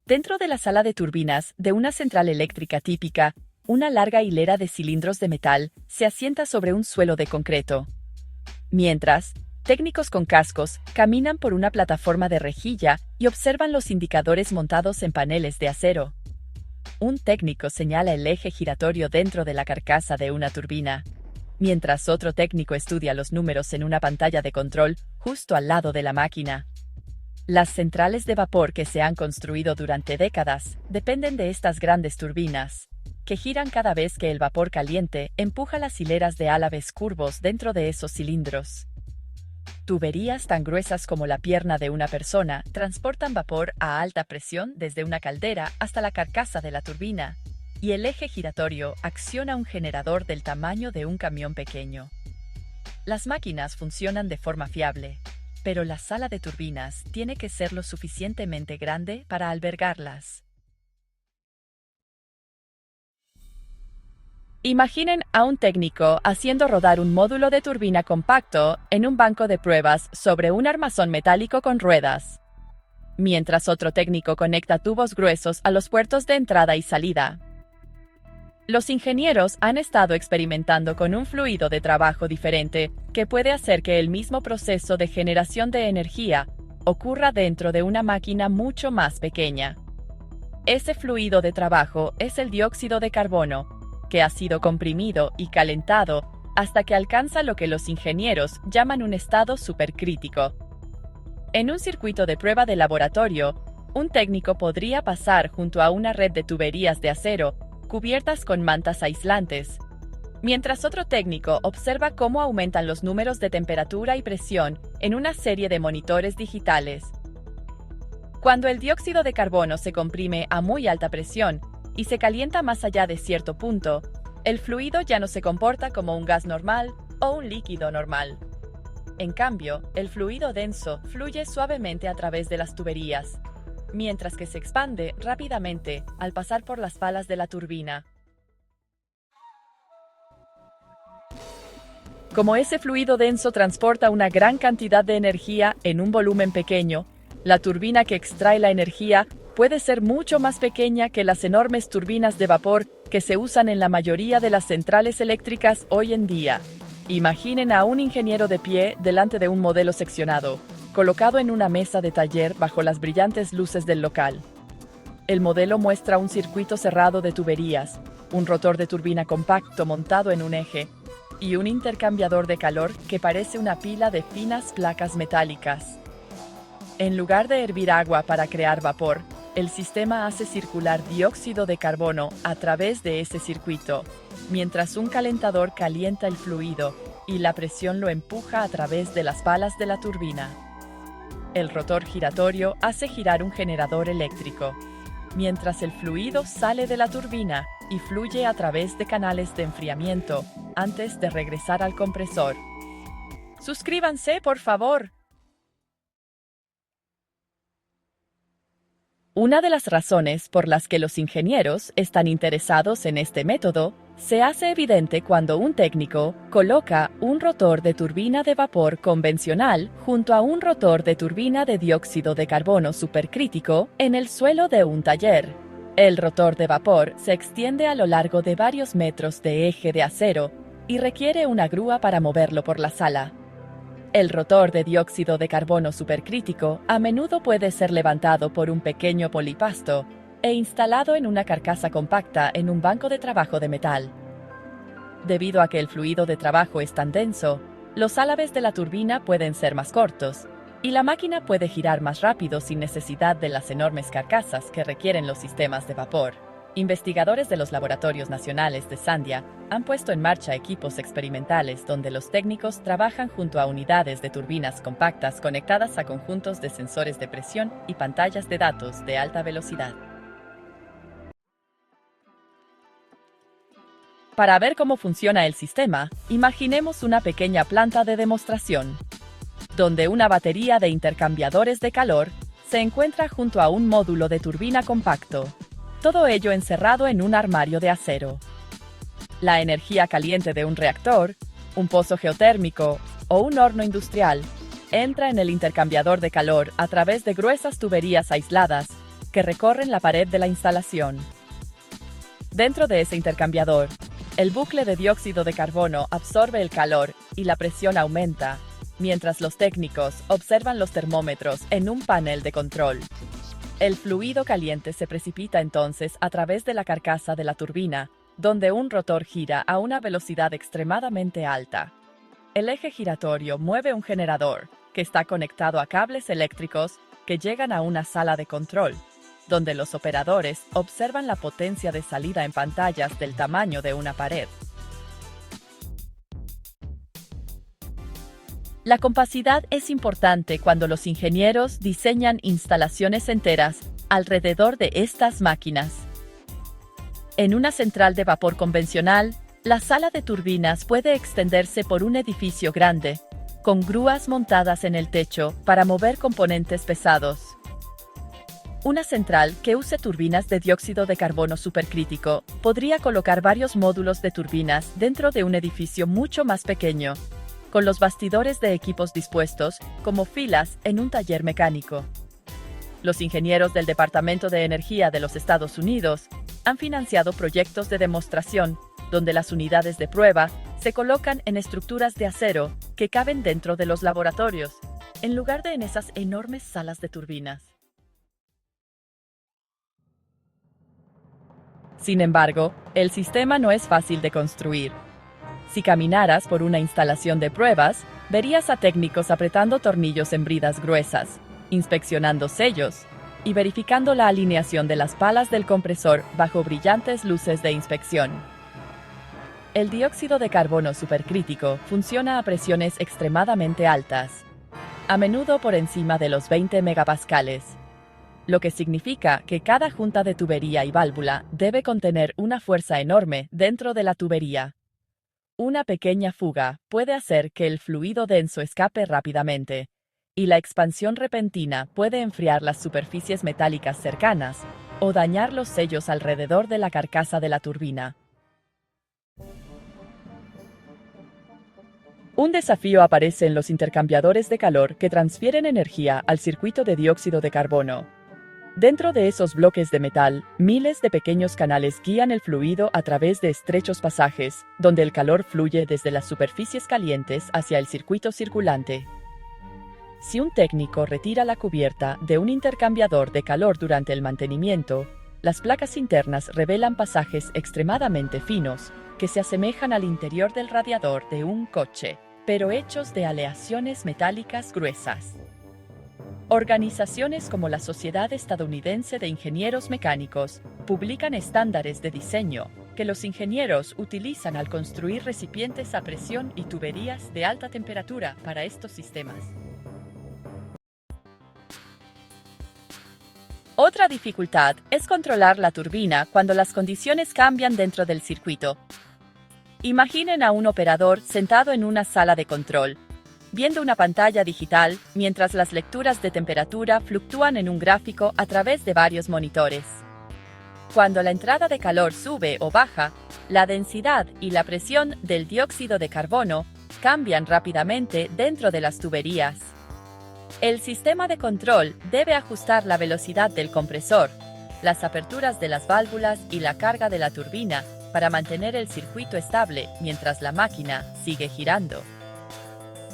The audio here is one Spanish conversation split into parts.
Dentro de la sala de turbinas de una central eléctrica típica, una larga hilera de cilindros de metal se asienta sobre un suelo de concreto. Mientras, técnicos con cascos caminan por una plataforma de rejilla y observan los indicadores montados en paneles de acero. Un técnico señala el eje giratorio dentro de la carcasa de una turbina, mientras otro técnico estudia los números en una pantalla de control justo al lado de la máquina. Las centrales de vapor que se han construido durante décadas dependen de estas grandes turbinas, que giran cada vez que el vapor caliente empuja las hileras de álabes curvos dentro de esos cilindros. Tuberías tan gruesas como la pierna de una persona transportan vapor a alta presión desde una caldera hasta la carcasa de la turbina, y el eje giratorio acciona un generador del tamaño de un camión pequeño. Las máquinas funcionan de forma fiable, pero la sala de turbinas tiene que ser lo suficientemente grande para albergarlas. Imaginen a un técnico haciendo rodar un módulo de turbina compacto en un banco de pruebas sobre un armazón metálico con ruedas, mientras otro técnico conecta tubos gruesos a los puertos de entrada y salida. Los ingenieros han estado experimentando con un fluido de trabajo diferente que puede hacer que el mismo proceso de generación de energía ocurra dentro de una máquina mucho más pequeña. Ese fluido de trabajo es el dióxido de carbono, que ha sido comprimido y calentado hasta que alcanza lo que los ingenieros llaman un estado supercrítico. En un circuito de prueba de laboratorio, un técnico podría pasar junto a una red de tuberías de acero cubiertas con mantas aislantes, mientras otro técnico observa cómo aumentan los números de temperatura y presión en una serie de monitores digitales. Cuando el dióxido de carbono se comprime a muy alta presión y se calienta más allá de cierto punto, el fluido ya no se comporta como un gas normal o un líquido normal. En cambio, el fluido denso fluye suavemente a través de las tuberías, mientras que se expande rápidamente al pasar por las palas de la turbina. Como ese fluido denso transporta una gran cantidad de energía en un volumen pequeño, la turbina que extrae la energía puede ser mucho más pequeña que las enormes turbinas de vapor que se usan en la mayoría de las centrales eléctricas hoy en día. Imaginen a un ingeniero de pie delante de un modelo seccionado, colocado en una mesa de taller bajo las brillantes luces del local. El modelo muestra un circuito cerrado de tuberías, un rotor de turbina compacto montado en un eje, y un intercambiador de calor que parece una pila de finas placas metálicas. En lugar de hervir agua para crear vapor, el sistema hace circular dióxido de carbono a través de ese circuito, mientras un calentador calienta el fluido y la presión lo empuja a través de las palas de la turbina. El rotor giratorio hace girar un generador eléctrico, mientras el fluido sale de la turbina y fluye a través de canales de enfriamiento antes de regresar al compresor. ¡Suscríbanse, por favor! Una de las razones por las que los ingenieros están interesados en este método se hace evidente cuando un técnico coloca un rotor de turbina de vapor convencional junto a un rotor de turbina de dióxido de carbono supercrítico en el suelo de un taller. El rotor de vapor se extiende a lo largo de varios metros de eje de acero y requiere una grúa para moverlo por la sala. El rotor de dióxido de carbono supercrítico a menudo puede ser levantado por un pequeño polipasto e instalado en una carcasa compacta en un banco de trabajo de metal. Debido a que el fluido de trabajo es tan denso, los álabes de la turbina pueden ser más cortos, y la máquina puede girar más rápido sin necesidad de las enormes carcasas que requieren los sistemas de vapor. Investigadores de los laboratorios nacionales de Sandia han puesto en marcha equipos experimentales donde los técnicos trabajan junto a unidades de turbinas compactas conectadas a conjuntos de sensores de presión y pantallas de datos de alta velocidad. Para ver cómo funciona el sistema, imaginemos una pequeña planta de demostración, donde una batería de intercambiadores de calor se encuentra junto a un módulo de turbina compacto, todo ello encerrado en un armario de acero. La energía caliente de un reactor, un pozo geotérmico o un horno industrial entra en el intercambiador de calor a través de gruesas tuberías aisladas que recorren la pared de la instalación. Dentro de ese intercambiador, el bucle de dióxido de carbono absorbe el calor y la presión aumenta, mientras los técnicos observan los termómetros en un panel de control. El fluido caliente se precipita entonces a través de la carcasa de la turbina, donde un rotor gira a una velocidad extremadamente alta. El eje giratorio mueve un generador, que está conectado a cables eléctricos que llegan a una sala de control, donde los operadores observan la potencia de salida en pantallas del tamaño de una pared. La compacidad es importante cuando los ingenieros diseñan instalaciones enteras alrededor de estas máquinas. En una central de vapor convencional, la sala de turbinas puede extenderse por un edificio grande, con grúas montadas en el techo para mover componentes pesados. Una central que use turbinas de dióxido de carbono supercrítico podría colocar varios módulos de turbinas dentro de un edificio mucho más pequeño, con los bastidores de equipos dispuestos como filas en un taller mecánico. Los ingenieros del Departamento de Energía de los Estados Unidos han financiado proyectos de demostración donde las unidades de prueba se colocan en estructuras de acero que caben dentro de los laboratorios, en lugar de en esas enormes salas de turbinas. Sin embargo, el sistema no es fácil de construir. Si caminaras por una instalación de pruebas, verías a técnicos apretando tornillos en bridas gruesas, inspeccionando sellos y verificando la alineación de las palas del compresor bajo brillantes luces de inspección. El dióxido de carbono supercrítico funciona a presiones extremadamente altas, a menudo por encima de los 20 megapascales, lo que significa que cada junta de tubería y válvula debe contener una fuerza enorme dentro de la tubería. Una pequeña fuga puede hacer que el fluido denso escape rápidamente, y la expansión repentina puede enfriar las superficies metálicas cercanas o dañar los sellos alrededor de la carcasa de la turbina. Un desafío aparece en los intercambiadores de calor que transfieren energía al circuito de dióxido de carbono. Dentro de esos bloques de metal, miles de pequeños canales guían el fluido a través de estrechos pasajes, donde el calor fluye desde las superficies calientes hacia el circuito circulante. Si un técnico retira la cubierta de un intercambiador de calor durante el mantenimiento, las placas internas revelan pasajes extremadamente finos que se asemejan al interior del radiador de un coche, pero hechos de aleaciones metálicas gruesas. Organizaciones como la Sociedad Estadounidense de Ingenieros Mecánicos publican estándares de diseño que los ingenieros utilizan al construir recipientes a presión y tuberías de alta temperatura para estos sistemas. Otra dificultad es controlar la turbina cuando las condiciones cambian dentro del circuito. Imaginen a un operador sentado en una sala de control, viendo una pantalla digital mientras las lecturas de temperatura fluctúan en un gráfico a través de varios monitores. Cuando la entrada de calor sube o baja, la densidad y la presión del dióxido de carbono cambian rápidamente dentro de las tuberías. El sistema de control debe ajustar la velocidad del compresor, las aperturas de las válvulas y la carga de la turbina para mantener el circuito estable mientras la máquina sigue girando.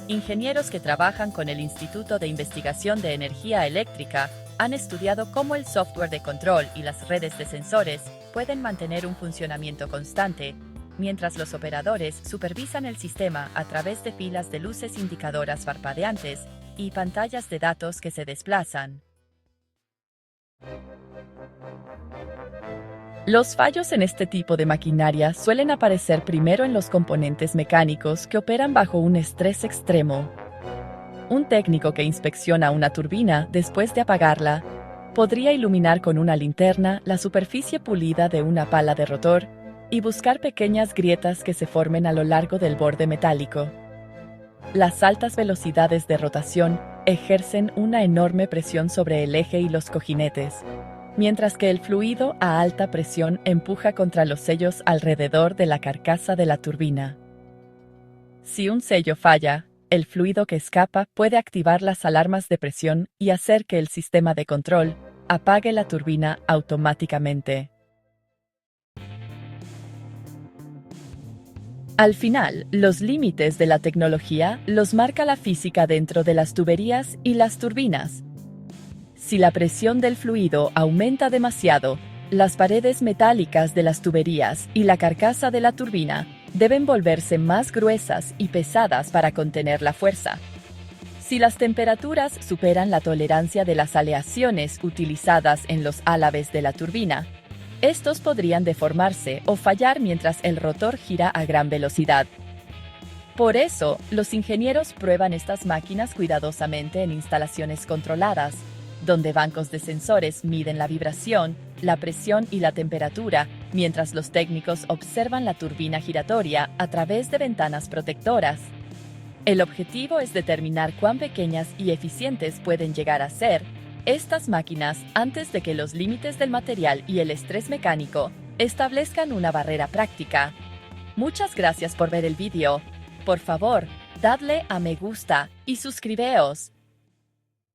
Ingenieros que trabajan con el Instituto de Investigación de Energía Eléctrica han estudiado cómo el software de control y las redes de sensores pueden mantener un funcionamiento constante, mientras los operadores supervisan el sistema a través de filas de luces indicadoras parpadeantes y pantallas de datos que se desplazan. Los fallos en este tipo de maquinaria suelen aparecer primero en los componentes mecánicos que operan bajo un estrés extremo. Un técnico que inspecciona una turbina después de apagarla podría iluminar con una linterna la superficie pulida de una pala de rotor y buscar pequeñas grietas que se formen a lo largo del borde metálico. Las altas velocidades de rotación ejercen una enorme presión sobre el eje y los cojinetes, mientras que el fluido a alta presión empuja contra los sellos alrededor de la carcasa de la turbina. Si un sello falla, el fluido que escapa puede activar las alarmas de presión y hacer que el sistema de control apague la turbina automáticamente. Al final, los límites de la tecnología los marca la física dentro de las tuberías y las turbinas. Si la presión del fluido aumenta demasiado, las paredes metálicas de las tuberías y la carcasa de la turbina deben volverse más gruesas y pesadas para contener la fuerza. Si las temperaturas superan la tolerancia de las aleaciones utilizadas en los álabes de la turbina, estos podrían deformarse o fallar mientras el rotor gira a gran velocidad. Por eso, los ingenieros prueban estas máquinas cuidadosamente en instalaciones controladas, donde bancos de sensores miden la vibración, la presión y la temperatura, mientras los técnicos observan la turbina giratoria a través de ventanas protectoras. El objetivo es determinar cuán pequeñas y eficientes pueden llegar a ser estas máquinas antes de que los límites del material y el estrés mecánico establezcan una barrera práctica. Muchas gracias por ver el vídeo. Por favor, dadle a me gusta y suscribeos.